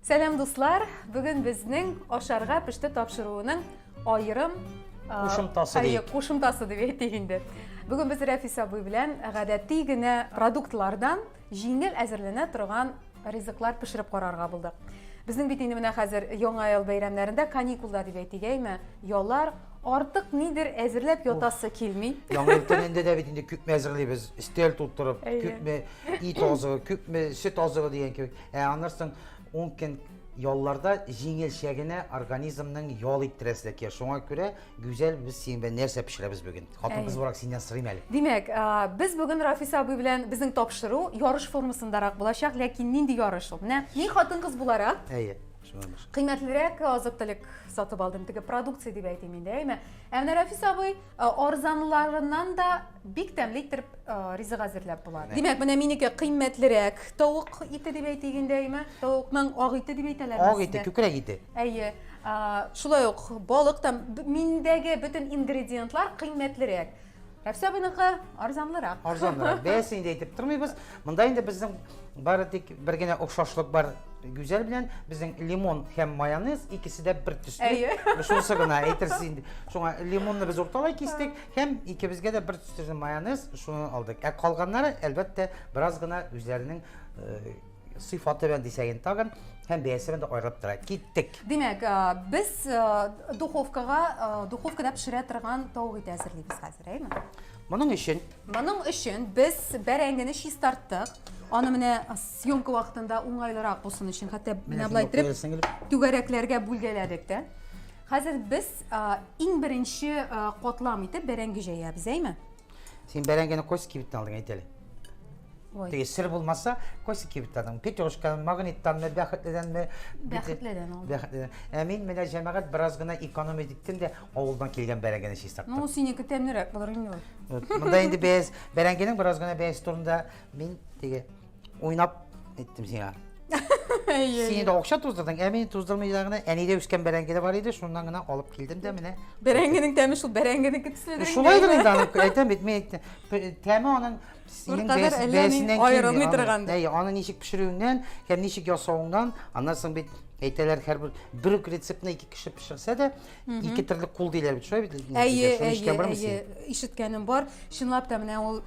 Selam dostlar, bugün bizning oshарға pishti topshiruvining ayrim qo'shimtasi deb aytaylik. Bugun biz Rafisa abuy bilan g'adatiygina produktlardan yengil azirlana turgan rizqlar pishirib ko'rarga bo'ldik. Bizning bitinda mana hozir yangi yil bayramlarida kanikulda deb aytaylikmi, yollar artıq nidir əzirləb yotası kelmey. Yangi yil tununda da bitinda ko'kma azirlaymiz, istel tutturib, ko'kma it ozig'i, ko'kma süt ozig'i degan kebek. Anlarsın, 10 kun yollarda yengil shagini organizmning yol ittirasiga. Shunga ko'ra go'zal biz sen bilan narsa pishiramiz bugun. Xotin qiz bo'rak sendan so'rayman. Demak, biz bugun Rafisa abuy bilan bizning topshiruv yorish formasindaroq bo'lacak, lekin nindi yorish? Men xotin qiz bo'laroq. Qiymatliroq oziq-tulik sotib oldim. Degan produksiya deb aytayman deymi? Endi Rafisa abuy arzonlaridan da bek tamliktirib rizq hazırlab bo'ladi. Demak, mana meniki qiymatliroq tovuq iti deb aytgandaymi? Tovuqning oq iti deb aytalar. Oq iti, ko'krak iti. Ayy, shulay yo'q, baliqdan mendagi butun ingrediyentlar qiymatliroq. Rafisa abuniki arzonliroq. Arzonliroq. Beysini aytib turmaymiz. Bunda endi bizning baridik birgina o'xshashlik bor. Güzel bilen bizim limon hem mayonez ikisi de bir tüslü. Şunsa gına aytırsın. Şuna limonla biz ortalığa kestik. Hem ikimizge de bir tüslü mayonez şunu aldık. Kalganları elbette biraz gına üzerinin sıfatı ben deseyin tağın hem beğense de ayrılıp durak. Gittik. Demek biz duxovkada pişirətirgan tavuq eti hazırlayırız hazır, değil mi? Bunun için biz bərəngini şiz tarttık. Onu mene syomka vaxtında oңайлырақ болсын için, hatta mene bulay ettirip tügəreklərə bölgələdik də. Hazır biz ən birinci qotlam eti bərəngi jeyəbiz, deymi? Sen bərəngini qoysi kibitdən aldın aytəli. Sır bulmazsa koysi kibitdən. Petroşkanın, magnitdən mi, bəxitlidən mi? Bəxitlidən oldu. Bəxitlidən. Əmin mənə cəməqət biraz qına ekonomi etdikdən də oğuldan kelgən bərəngini şey startdım. No, seniki təmnirək bulur, indi. Bunda indi biz bərənginin biraz qına bəs turunda mən oynap ettim sana. Seni de okşa tuzdurdun. Emin tuzdurmayacağına enide üsken berengede var idi. Şundan gına alıp geldim de mine. Berenginin temi şu berenginin kütüsüne dönüyor. Şulaydı indi anı. Ayten bitmeye gitti. Temi onun senin besinden keldi. Onun nişik pişiriğinden hem nişik yasağından anlarsın bit. Eyteler her bir reseptine 2 kişi pişirse de 2 türlü kul değiller. Şöyle bir işitkenim var. Şunlap da mine o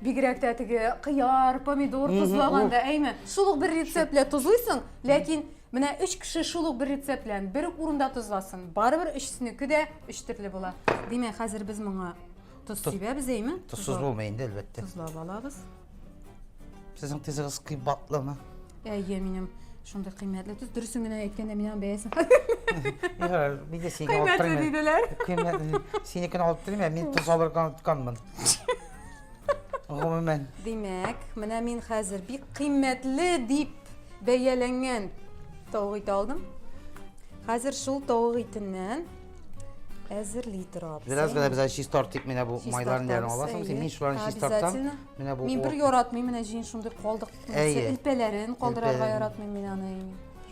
Bigrek'teki qiyar, pomidor tuzlaganda, aymi? Şuluq bir retseptle tuzlaysın, lakin mine 3 kişi şuluq bir retseptlen bir urunda tuzlasın. Baribir üçsüniki de 3 türlü bola. Demek hazır biz buna tuz sebemiz, aymi? Tuzsuz olmayın elbette. Tuzlab alabız. Sizin teziniz kıymetli mi? Eminim. Şunda kıymetli tuz. Dürüsüngüne etkende minen beyesin. Bir de seni kıymetli dediler. Kıymetli. Senikini alıp durayım ya, ben tuz alırken tutanmın. Demek, mana men hozir bir qiymatli deb bayalangan tovuq eti oldim. Hozir shu tovuq etidan hazırlaytırabız. Biraz da bize şiş tartıp mene bu mayların yerini alasın. Men şularni şiş tartsam, mene bu. Men bir yaratmayım, mene jin şunda qoldiq. İlpelerin qoldırarga yaratmayım men ana.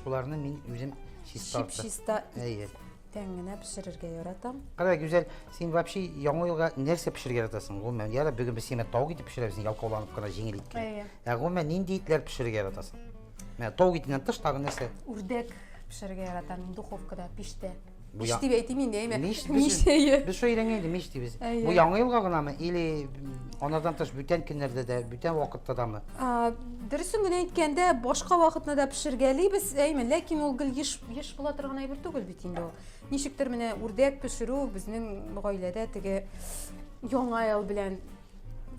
Şularni men özüm şiş tartsam. Tengine pişirirge yaratam. Kadar güzel. Sen вообще yangi yılga nerse pişirir yaratasın. Gomen ya da bugün biz seni tavuk eti pişirebilirsin. Yalqalanıp kana jеңilik. Ya gomen nindi etler pişirir yaratasın. Men tavuk etinden tış tagı nerse? Urdek pişirirge yaratam. Duxovkada pişti. Pişti ve etiyim deymi? Biz şu öğreneydi mişti biz. Bu yangi yılga gına mı? İli onlardan tış bütün günlerde de, bütün vakitte de mi? Dürüsün güne etkende başka vakitte de pişirgeliyiz, eymi. Lakin ol gül yiş bulatırgan aybir tugul bitinde o. Nişiktir mene urdek pişiru bizning ailede tege yangi yıl bilen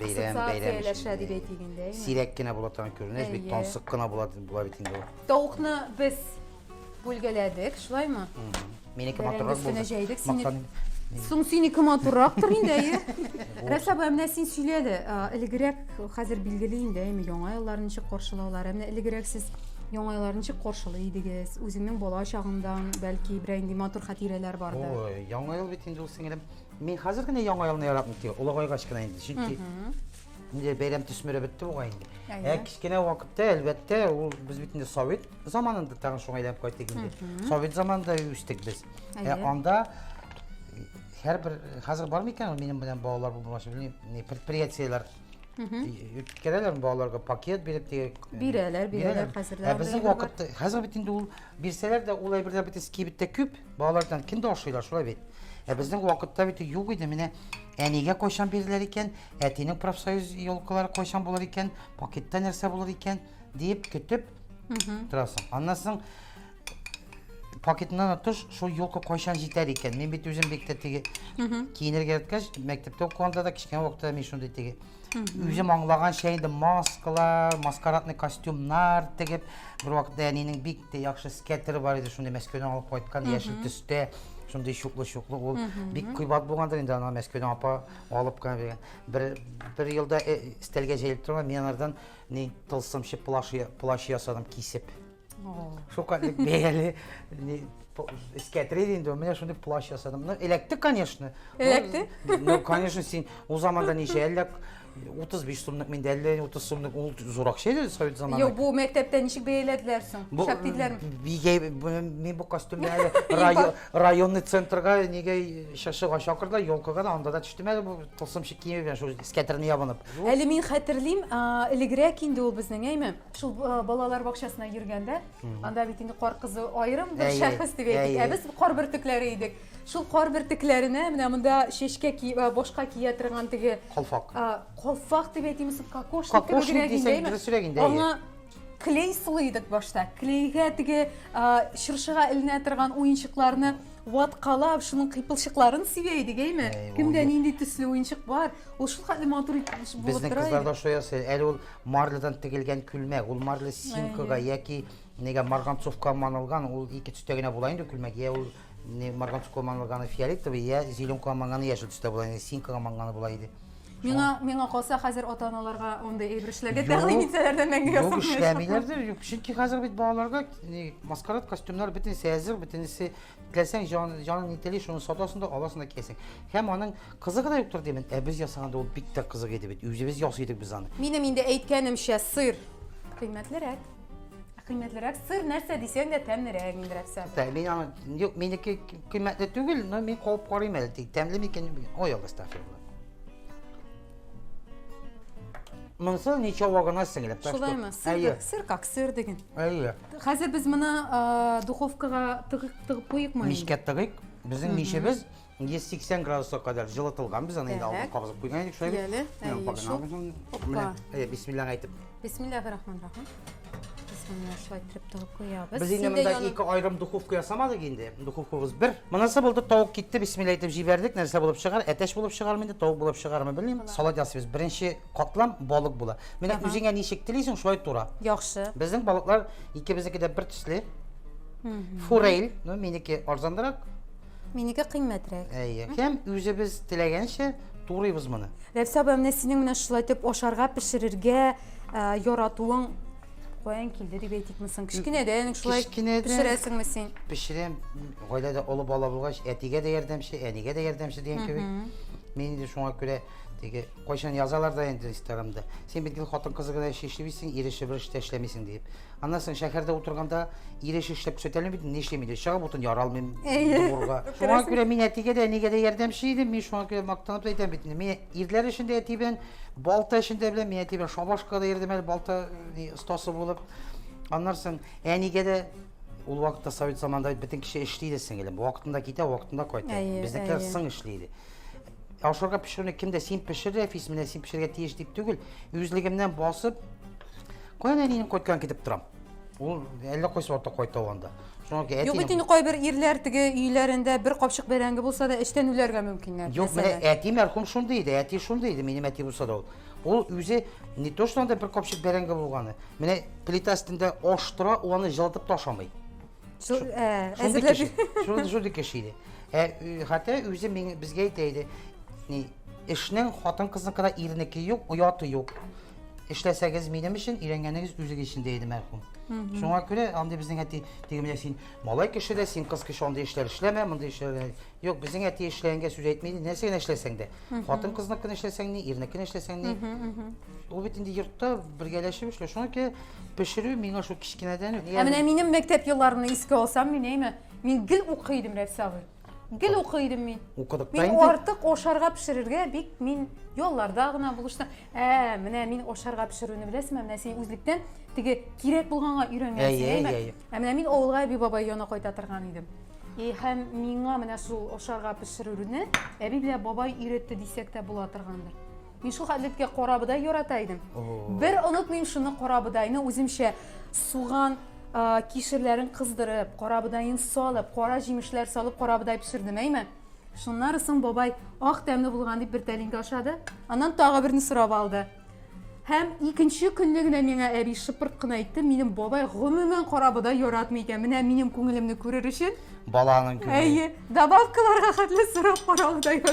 asosiasiyalasha deb aytganda. Sirekkina bulatan ko'rinish, bir tonsiqqina bular bitinde o. Tovuqni biz bo'lgaladik, shulaymi? Meniki motorroq bo'ldi. So'ng seniki motorroqdir endi. Rasab hamda sen söyledi. Ilgirek hozir belgilaydi, aymi yangi yillarni chi qo'rshilovlar, hamda ilgirek siz yangi yillarni chi qo'rshilaydingiz. O'zingning bola chog'ingdan balki bir endi motor xotiralar bordi. Oy, yangi yil bitinde o singlim. Men hozirgina yangi yilni yaratmoqchi. Ulug'oy qochqina endi. Chunki Şimdi bayram tüsmürü bitti bu ayında. Kichkina vaqtda elbette biz bitinde Sovet zamanında tag'in shunga aylanib qaytdik endi. Sovet zamanida o'sdik biz. Onda her bir hozir bormi ekan mening bilan bolalar bu predpriyatsiyalar Керәләр балаларга пакет биреп Бирәләр хәзердә. Безнең вакытта хәзер бит инде ул бирсәләр дә ул әйберләр бит скибеттә күп, балалардан кем дә ашыйлар шулай бит. Безнең вакытта бит юк иде, менә әнигә кайчан бирделәр икән, әтинең профсоюз елкалары кайчан булыр икән, пакетта нәрсә булыр икән дип көтеп торасың. Аннан соң пакетыннан отыш, шул елка кайчан җитәр икән. Мин бит үзем бик тә теге киенергә яткач, мәктәптә укыганда да кичкән вакытта мин шундый теге үзем аңлаган шәйдә маскалар, маскарадный костюмнар тегеп, бер вакытта әнинең бик тә яхшы скетеры бар иде, шундый Мәскәүдән алып кайткан яшел төстә, шундый чуклы-чуклы, ул бик кыйбат булгандыр инде, аны Мәскәүдән апа алып калган. Бер елда стелгә җәелеп торган, мин анардан ни тылсымчы плащ ясадым кисеп. Шукатлык бәяле скетер инде, менә шундый плащ ясадым. Ну, эләкте, конечно. Эләкте? Ну, конечно, син ул заманда ничә эләк 35 сумлык миндә 30 сумлык ул зур акча иде совет заманында. Юк, бу мәктәптә ничек бәяләделәр соң? Шактидләрме? Мин бу костюмны районный центрга нигә шашыга чакырдылар, елкага да, анда да төштем әле бу тылсымчы киеп, шул скетерны ябынып. Әле мин хәтерлим, элегрәк инде ул безнең, әйме? Шул балалар бакчасына йөргәндә, анда бит инде кар кызы аерым бер шәхес дип әйтик. Без кар бөртекләре идек. Шул кар бөртекләренә менә монда чәчкә башка кия торган теге колфак дип әйтимез, кокошник кебегрәк инде. Аңа клей сулыйдык башта. Клейгә теге чыршыга эленә торган уенчыкларны ваткалап, шуның кыйпылчыкларын сибә идек, әйме? Кемдә нинди төсле уенчык бар? Ул шул хәтле матур булып тора. Безнең кызларда шул ясый. Әле ул марлыдан тегелгән күлмәк, ул марлы симкага яки нигә марганцовка манылган, ул ике төстә генә була инде күлмәк. Я ул марганцовка манылганы фиолетовый, я зеленка манганы яшел төстә була инде, симкага манганы була иде. Миңа калса хәзер ата-аналарга ондай әйбер эшләргә тәкъдим итсәләр дә мәңге ясамый. Юк, эшләмиләрдер. Юк, чөнки хәзер бит балаларга маскарад костюмнар бөтенесе әзер, бөтенесе теләсәң җанын нители, шуны сатасың да, аласың да киясең. Һәм аның кызыгы да юктыр димен. Без ясаганда ул бик тә кызык иде бит. Үзебез ясыйдык без аны. Минем инде әйткәнемчә, сыр кыйммәтлерәк. Кыйммәтлерәк сыр нәрсә дисәң дә тәмлерәк инде рәфсә. Мин аны, юк, минеке кыйммәтле түгел, но мин калып карыйм әле. Тәмле микән? Ой, Аллаһ. Монсы ничә вагына сеңлеп. Шулаймы? Сыр как сыр деген. Әйе. Хәзер без моны духовкага тыгып куйыкмы? Мишкә тыгыйк. Безнең мишебез 180 градуска кадәр җылытылган. Без аны инде алып кабызып куйган идек шулай. Әйе, бисмилlah әйтеп. Бисмиллаһир-рахманир-рахим. Шулай итеп тыгып куябыз. Без инде монда ике айрым духовка ясамадык инде. Духовкабыз бер. Монысы булды, тавык китте, бисмилlah әйтеп җибәрдек. Нәрсә булып чыгар? Әтәч булып чыгармы инде, тавык булып чыгармы белмим. Салат ясыйбыз. Беренче катлам балык була. Менә үзеңә ничек телисең, шулай тура. Яхшы. Безнең балыклар икебезнеке дә бер төсле. Форель, ну минеке арзанрак. Минеке кыйммәтрәк. Әйе. Һәм үзебез теләгәнчә турыйбыз моны. Рәфсә менә синең менә шулай итеп ашарга, пешерергә яратуың каян килде дип әйтикме соң? Кичкенәдән шулай пешерәсеңме син? Пешерәм. Гаиләдә олы бала булгач, әтигә дә ярдәмче, әнигә дә ярдәмче дигән кебек. Мин инде шуңа күрә теге кайчан язалар да инде Инстаграмда. Син бит хатын кызы гына эшлисең, ирешеп бер эштә эшләмисең дип. Аннан соң шәһәрдә утырганда иреш эшләп күрсәтәләр бит, ни эшлим иде? Чыгып утын яралмыйм дурга. Шуңа күрә мин әтигә дә, әнигә дә ярдәмче идем. Мин шуңа күрә мактанып әйтәм бит. Мин ирләр эшендә әти белән, балта эшендә белән, мин әти белән шабашка да ярдәм әле балта остасы булып. Аннан соң әнигә дә ул вакытта совет заманында бөтен кеше эшли иде сеңелем. Вакытында китә, вакытында кайта. Безнекеләр соң эшли иде. Ашарга пешерүне кемдә син пешер, Рәфис менә син пешергә тиеш дип түгел. Үзлегемнән басып, каян әнинең кайткан китеп торам. Ул әллә кайсы вакытта кайта анда. Шуңа ки әти. Юк, инде кайбер ирләр теге өйләрендә бер капчык бәрәңге булса да эштән үләргә мөмкиннәр. Юк, менә әти мәрхүм шундый иде, әти шундый иде, минем әти булса да ул. Ул үзе не то что анда бер капчык бәрәңге булганы. Менә плита өстендә аш тора, ул аны җылытып ташламый. Шундый кеше иде. Хәтта үзе безгә әйтә иде. Эшнең хатын кызныкыда ирнеке юк, уяты юк. Эшләсәгез минем өчен, өйрәнгәнегез үзегез өчен дә иде мәрхүм. Шуңа күрә анда безнең әти тегемлә син малай кеше дә, син кыз кеше анда эшләр эшләмә, монда эшләр. Юк, безнең әти эшләгәнгә сүз әйтмәйди, нәрсәгә эшләсәң дә. Хатын кызныкын эшләсәң ни, ирнекен эшләсәң ни. Ул бит инде йортта бергәләшеп эшләр. Шуңа ки пешерү миңа шу кичкенәдән. Менә минем мәктәп елларымны искә алсам, мин әйме, мин гел укыйдым Рәфсә абый. Gel okuydım min. Okuduk da Min indi. artık oşarga pişirirge bik min yollarda gına buluştum. Mine min oşarga pişirүүnü bilesem, mine sen üzlükten tigi kirek bulganга үйрөнгөнсің. Mine min oğulga bir baba yona koytatırgan idim. Hem minga mine şu oşarga pişirүүnü bile babay üretti desek de bulatırgandır. Min şu hadletke qorabıda yorataydım. Bir unutmayayım şunu qorabıdayını özümşe suğan kişilerin kızdırıp, qorabıdayını salıp, qora jimişler salıp qorabıday pişirdim, eymi? Şunlar ısın babay ak demli bulgan deyip bir telinki aşadı. Anan tağı birini sırap aldı. Hem ikinci günlüğüne mene ebi şıpırtkına aytdı. Benim babay gümümen qorabıday yoratmayken. Mene benim köngülümni көрür için. Balanın köngülü. Ey, dabavkalarga katlı sırap qorabıday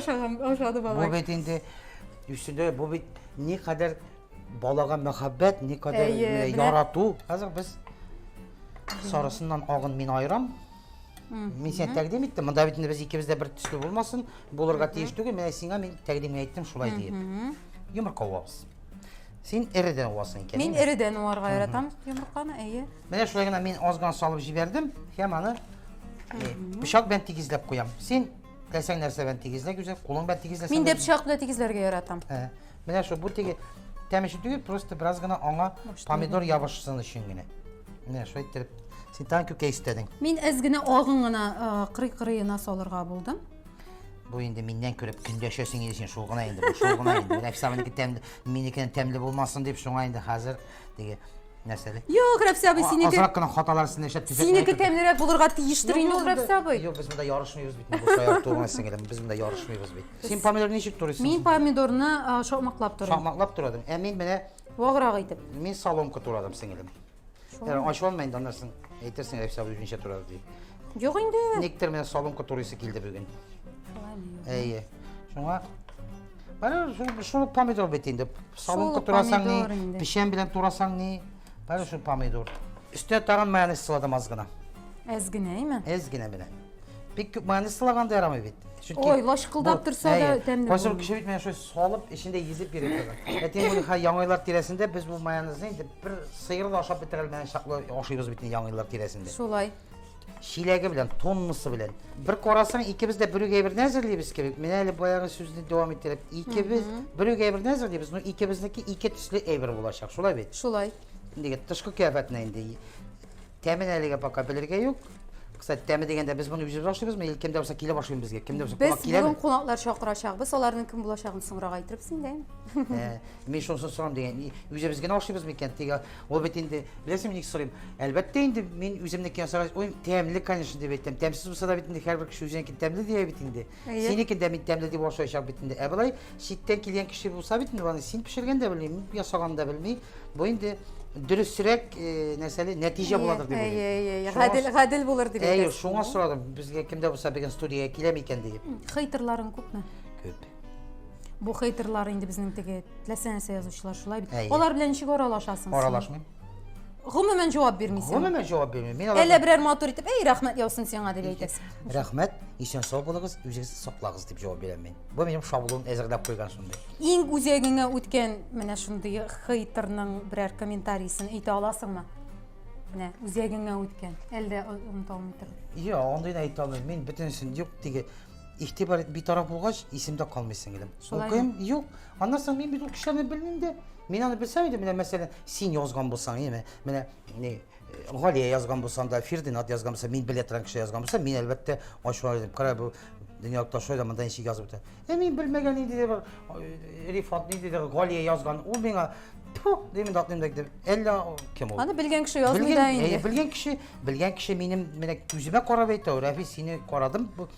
aşadı babay. Bu betinde üstünde bu bet ne kadar balaga muhabbet, ne kadar yaratu. Hazır biz sarısından ağın min ayıram. Мен сен тәкъдим иттім. Мында бетінде біз ikimiz de bir түслі болмасын. Боларға тиіштігі, мен сеңа мен тәкъдим айттым шулай deyip. Yumurka olabız. Sen eriden olasın eкен. Мен eriden olarga yaratam yumurkаны, eye. Міне шулай гына мен азган салып жібердім. Hem аны bıçak ben tigizlep koyam. Sen десең нәрсе ben tigizle güzel. Қолың ben tigizlesem. Мен de bıçak bilen tigizlerge yaratam. Міне şu bu tigi təmişi түгел, просто biraz gına ona pomidor yavaşsın için gine. Mіне şu ettirip sen tan köke istedin. Мен ezgine ağın gına qırı-qırıyına salırga buldum. Bu indi mindən körüp gündəşəsin edəsin şoğuna indi. Bu şoğuna indi. Nəfsəminiki təmli, minikinin təmli olmasın deyip şoğuna indi hazır dege nəsəli. Yok Rəfsi abi siniki. Azraq qına xatalar sizin eşət düzəltmək. Siniki təmlirək bulurga tiyiştir indi Rəfsi abi. Yox, biz bunda yarışmıyız bitmə. Bu sayaq doğmasın gələm. Biz bunda yarışmıyız bit. Sen pomidor neçik durursun? Мен pomidorunu şoqmaqlap durur. Şaqmaqlap duradım. Əmin mənə Vağıraq etib. men salonka duradım singiləm. Yəni aç olmayın danlarsın. Eytirsin Rəfsi abi üçüncə duradı deyib. Yox indi. Nektar mənə salonka turisi kildi bugün. Ey. Şuna bana şu pomidor betinde. Salonka turasan ne? Pişen bilen turasan ne? Bana şu pomidor. Üstüne taran mayonez sıladım azgına. Ezgine, iyi mi? Ezgine bile. Pek küp mayonez sılagan da yaramıyor bit. Oy, laşıqıldap dursa da təmli. Başka bir şey bitmeyen şöyle salıp içinde yiyip bir yapıyorlar. Etin bunu yanıylar tiresinde biz bu mayonez neydi? Bir sıyırı da aşağı bitirelim. Şaklı aşıyoruz bitin yanıylar tiresinde. Şolay. Şilege bilen, tonlusu bilen. Bir korasan ikimiz de bürüge bir nezirliyiz gibi. Meneli bayağı sözünü devam ettirip ikimiz bürüge bir nezirliyiz. İkimizdeki iki tüslü evir bulaşak. Şolay bit. Şolay. Şimdi dışkı kıyafetine indi. Temin elige bakabilirge yok. Kısa temin degende biz bunu yüzüp başlıyoruz mu? İlk kimde olsa kile başlıyoruz bizge. Kimde olsa kulak Biz kile mi? bugün qonaqlar çaqıracağıq. Onların kim bulaşağını sonra qaytırıpsın deyim. Men şunu soram degen. Yüzü bizge ne başlıyoruz mu iken? O betinde bilesim ilk sorayım. Elbette indi men yüzümdeki sonra oyun temli kanışın diye bittim. Temsiz olsa da bitinde her bir kişi yüzünki temli diye bitinde. Seninki de min temli diye başlayacak bitinde. Ebalay şitten kileyen kişi bulsa bitinde bana sin pişirgen de bilmeyim, yasagan da bilmeyim. Bu indi dürüstsürek netice buladır diye. Gadil bulur diye. Ey, şuna soradım. Bizge kimde bulsa bir gün studiyaya kilemeyken deyip. Xeytirların köpmü? Köp. Bu xeytirlar indi bizning tege lesense yazıçılar şulay bit. Onlar bilen nişik oralaşasın. Oralaşmayım. Gümümen cevap vermeysin. Gümümen cevap vermeyim. Elle birer motor itip, ey rahmet yavsun sana deb aytasın. Rahmet, isen sağ bolağız, üzerinizi saklağız deyip cevap verem ben. Bu benim şablon ezirlep koygan şunday. Eң үзегіңе өткен менә шундый хейтерның берәр комментарийсын әйтә аласыңмы? Менә үзегеңә үткән. Әлдә оныта алмыйдыр. Yo, onday ayta almayım. Men bütünsin yok dige ihtibar bir taraf bulgaç isimde kalmışsın dedim. Okuyum yok. Anlarsan men bir kişilerini bilmem de. Men onu bilsem de mesela sen yazgan bolsan, yeme. Mene ne Galiye yazgan bolsan da Firdinat yazgan bolsa, men biletran kişi yazgan bolsa, men elbette aşağı dedim. Kara bu dünyada şöyle menden şey yazıp da. Men bilmegen idi de Rifat idi de Galiye yazgan. O bana demin aklımda gitti. Ella kim oldu? Аны белгән кеше язмый да инде. Bilgen kişi benim yüzüme karab etti. Rafi seni karadım. Bu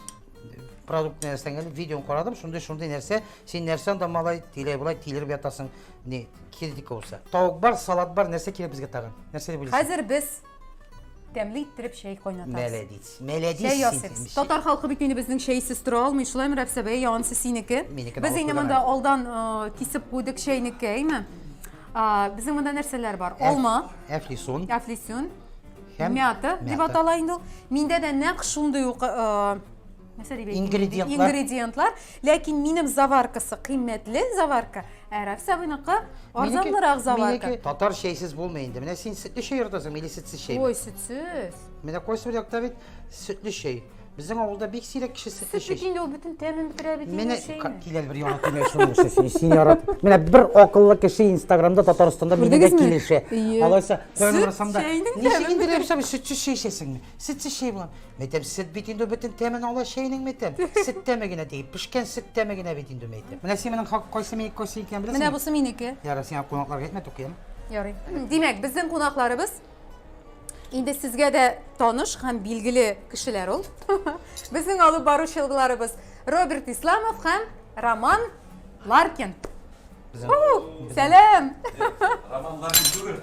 produkt neresinden geldi? Videonu karadım. Şunda nerse, sen nersen de malay dile bulay tilir bir atasın. Ne kritik olsa. Tavuk var, salat var. Nerse kire bizge tağın. Nerse bilirsin. Хәзер без тәмле иттереп шәй кайнатабыз. Melediz. Шәй ясыйбыз. Татар халкы бит инде безнең шәйсез тора алмый. Шулаймы Рәфсә бәй, янсы синеке. Без инде монда алдан кисеп куйдык шәйнеке, әйме? Безнең монда нәрсәләр бар? Алма, Әфлисун, мята дип атала инде. Миндә дә нәкъ шундый ук ингредиентлар, ләкин минем заваркасы кыйммәтле заварка. Рәфсә буныкы арзанлырак заварка. Tatar şeysiz bulmayın. Mene sen sütlü şey yurtasın, mili sütsüz şey. Ой, sütsüz. Mene koysa bir yakta bit sütlü şey. Біздің ауылда бек сирек кіші сүтті Süt ішеді. içinde o bütün temin bitirebildiğin Мені şey mi? келел бір яңа көмек шуның сен сен ярат. Менә бір акыллы кеше Инстаграмда Татарстанда менә Күрдегезме? килеше. Ие. Алайса, Сөт қойнырсамда. шәйнең Ничек тәмен инде рәпсә сөтсіз шәй эчәсеңме? Сөтсіз шәй булам. Мәйтәм сөт бит инде бөтен тәмен ала шәйнең мәйтәм. Сөт тәмәгенә тиеп, пешкән сөт тәмәгенә бит инде мәйтәм. Менә син менің кайсы мейк кайсы икән Менә беләсеңме? бусы минеке. Яра син кунакларга әйтмә тукыям. Ярый. Демәк, безнең кунакларыбыз инде сезгә дә таныш һәм билгеле кешеләр ул. Безнең алып баручыларыбыз Роберт Исламов һәм Роман Ларкин. Сәлам. Романлар түгел,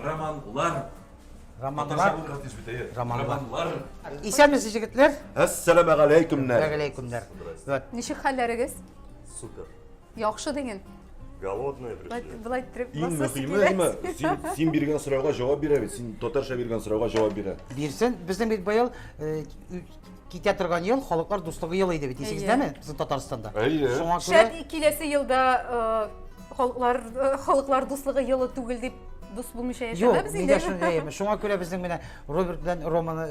романлар. Романлар. Романлар. Исәнмесез җегетләр? Ассаламу алейкум. Әгълейкумнар. Вот. Ничек хәлләрегез? Супер. Яхшы деген. Голодные пришли. Булай иттереп Иң басасы мөһиме, килә. син биргән сорауга җавап бирә бит. Син татарча биргән сорауга җавап бирә. Бирсен, безнең бит быел китә торган ел халыклар дуслыгы елы иде бит. Исегездәме? Безнең Татарстанда. Әйе. Шуңа Шәт күрә киләсе елда халыклар дуслыгы елы түгел дип дус булмыйча Юк, яшәбез нидә инде. шундый. Шуңа күрә безнең менә Роберт белән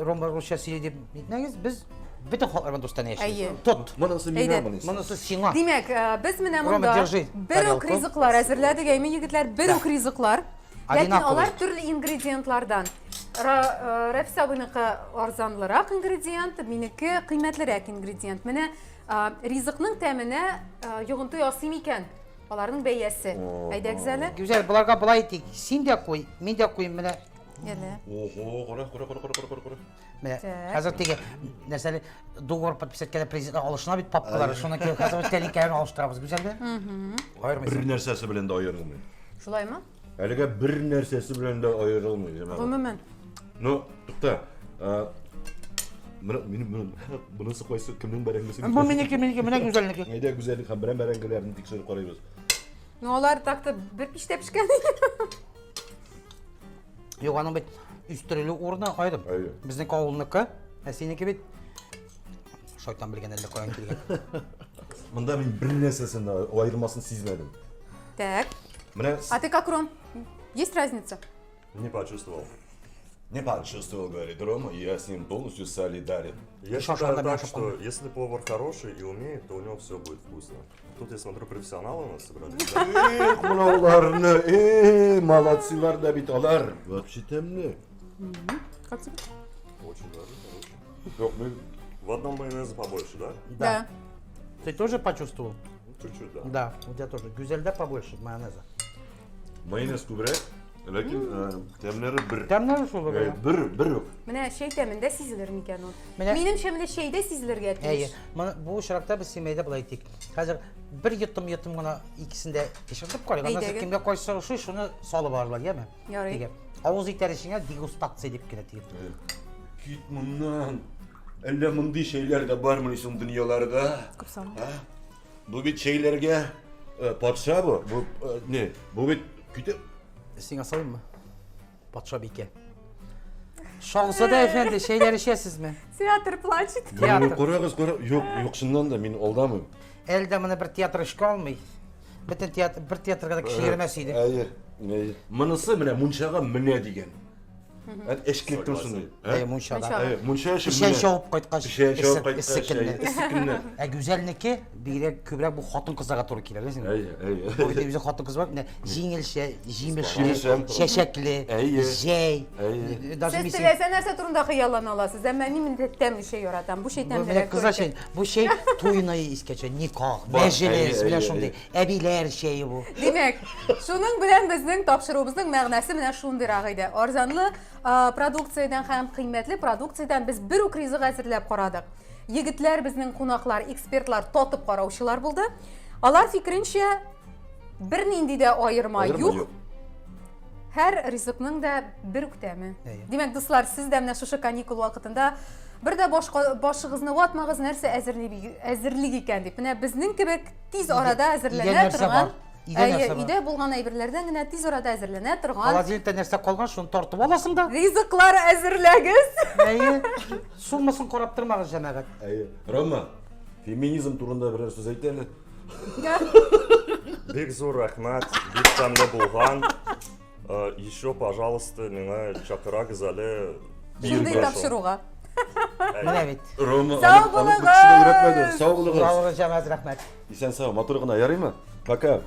Рома русча сөйли дип әйтмәгез, без бөтен халыклар белән дустан Әйе. яшибез. Тот. Монысы Әйдә. миңа монысы. Монысы сиңа. Димәк, без менә Рома, монда держи бер үк тарелку. ризыклар әзерләдек, әйме егетләр, бер үк ризыклар. Ләкин Одинаковый. алар төрле ингредиентлардан. Рәфсә буйныкы арзанлырак ингредиент, минеке кыйммәтлерәк ингредиент. Менә ризыкның тәменә йогынты ясыйм икән. Аларның бәясе. Әйдәгез әле. Güzel, bularga булай итик. Син дә куй, мин дә куйм менә. Яла. Ого, кара. Менә Так. хәзер теге нәрсәле договор подписать иткән президент алышына бит папкалары. Шуны ки хәзер тәлинкәне алыштырабыз. Güzelме? Аермыйсың. Бер нәрсәсе белән дә аерылмый. Шулаймы? Әлегә бер нәрсәсе белән дә аерылмый. Гомумән. Ну, тукта. Монысы кайсы кемнең бәрәңгесе? Бу минеке менә güzelнеке. Әйдә гүзәллек һәм бәрәңгеләрне тикшереп карыйбыз. Ну алар такта бер пиштә пешкән. Юк, аның бит үстерелү урыны аерым. Әйе. Безнең авылныкы, ә синеке бит шайтан белгән әллә каян килгән. Монда мин бер нәрсәсен дә аермасын сизмәдем. Так. Менә А ты как, Ром? Есть разница? Не почувствовал. не почувствовал, говорит Рома, и я с ним полностью солидарен. Я Шо, считаю надо так, мясо что если повар хороший и умеет, то у него все будет вкусно. Тут я смотрю, профессионалы у нас собрались. да? Эх, мынауlarны, молодцылар да бит алар. Вообще темне. Как тебе? Очень даже хороший. Yok, мы В одном майонезе побольше, да? Да. Ты тоже почувствовал? Ну, чуть-чуть, да. Да, у тебя тоже. Гюзельда побольше майонеза. майонез күбрәк, ләкин тәмнәре бер. Тәмнәре шул гына. Бер юк. Менә шәй тәмендә сизелер микән ул? Менә- Минемчә, менә шәйдә сизелергә Әйе. тиеш. Моны бу очракта без семейдә булай итик. Хәзер бер йотым гына икесендә пешереп карыйк. Аннан Әйдәгез. кемгә кайсы ошый, шуны салып алырлар, яме? Ярый. Тиге. Авыз итәришеңә дегустация дип кенә тиеп. Кит моннан. Әллә мондый шәйләр дә бармы исем дөньяларда? Күп сан. Бу бит шәйләргә патша бу. Не, бу бит күтә. Сиңа салыйммы? Патша бике. Шahzade efendi şeyler işesizmi? Театр плачет. Театр. Карагыз, Юк, шуннан да мин алдамыйм. Elde мына bir театр işki almay. Bütün театр, bir театрга да киши йөрмәс иде. Әйе. Монысы менә мунчага менә дигән. Эшкилек турсын. Әйе, мунчада. Мунча. Мунча эше. Пишән шауып кайткач, Пишән шауып эссе көнне. кайткач. Ә güzelнеке бигрәк күбрәк бу хатын кызга туры килә, беләсеңме? Әйе. Бу иде безнең хатын кыз бар, менә җиңелчә, җимешле, Җимешле. чәчәкле, Әйе. җәй. Әйе. Даже Сез мисен. теләсә нәрсә турында хыяллана аласыз. Әмма мин тәмле шәй яратам. Бу шәй Менә тәмлерәк. кызга şey, bu şey туйны искәчә, никах, Бар, мәҗлес әйе, белән әйе, шундый. Әбиләр шәйе бу. Димәк, шуның белән безнең тапшыруыбызның мәгънәсе менә шундыйрак иде. Арзанлы продукциядән һәм кыйммәтле продукциядән без бер үк ризык әзерләп карадык. Егетләр, безнең кунаклар, экспертлар, татып караучылар булды. Алар фикеренчә бернинди дә аерма юк. Һәр ризыкның да бер үк тәме. Әйе. Димәк, дуслар, сез дә менә шушы каникул вакытында бер дә башыгызны ватмагыз, нәрсә әзерлик икән дип. Менә безнең кебек тиз арада әзерләнә нәрсә торган, бар? Өйдә нәрсә бар? өйдә булган әйберләрдән генә тиз арада әзерләнә торган Холодильникта нәрсә калган, шуны тартып аласың да. ризыклар әзерләгез. Әйе. Суммасын карап тормагыз җәмәгать. Әйе. Рома, феминизм турында берәр сүз әйт әле. Бик зур рәхмәт, бик тәмле булган. Еще, пожалуйста, миңа чакырагыз әле. Шундый тапшыруга. Менә бит. Roma Sağ alıp olunuz. bu kişide üretmedi. Sağ olunuz. Sağ olun, Cəmaət rəhmət. Sen sağ ol. Motoruna yarayım mı? Baka.